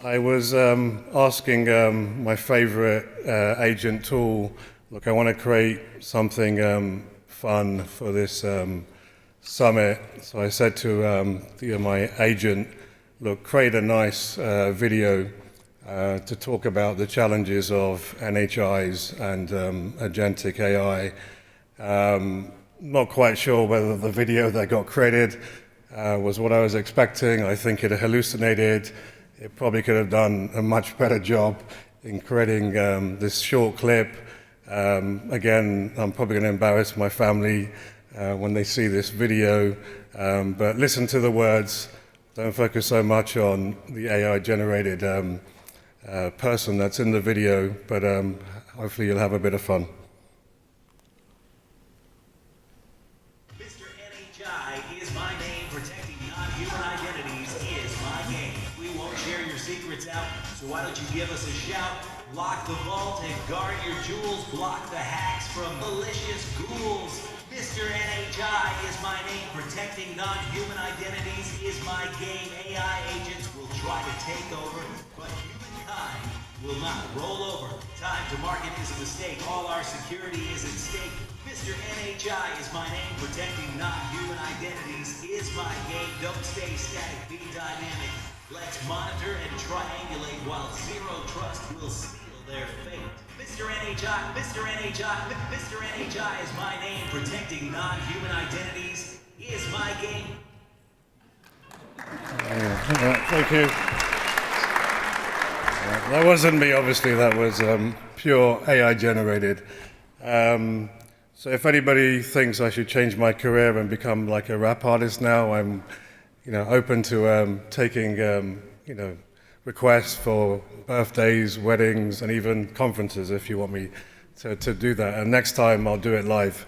I was asking my favorite agent tool, look, I want to create something fun for this summit. So I said to my agent, look, create a nice video to talk about the challenges of NHIs and Agentic AI. Not quite sure whether the video that got created was what I was expecting. I think it hallucinated. It probably could have done a much better job in creating this short clip. Again, I'm probably going to embarrass my family when they see this video, but listen to the words. Don't focus so much on the AI-generated person that's in the video, but hopefully you'll have a bit of fun. Mr NHI is my name. Protecting non-human identities is my game. We won't share your secrets out, so why don't you give us a shout? Lock the vault and guard your jewels. Block the hacks from malicious ghouls. Mr NHI is my name. Protecting non-human identities is my game. AI agents will try to take over, but humankind will not roll over. Time to market is a mistake. All our security is at stake. Mr NHI is my name. Protecting non-human identities is my game. Don't stay static, be dynamic. Let's monitor and triangulate while zero trust will seal their fate. Mr NHI, Mr NHI, Mr NHI is my name. Protecting non-human identities is my game. Thank you. That wasn't me, obviously. That was pure AI generated. So if anybody thinks I should change my career and become like a rap artist now, I'm, open to taking, requests for birthdays, weddings, and even conferences if you want me to do that. And next time I'll do it live.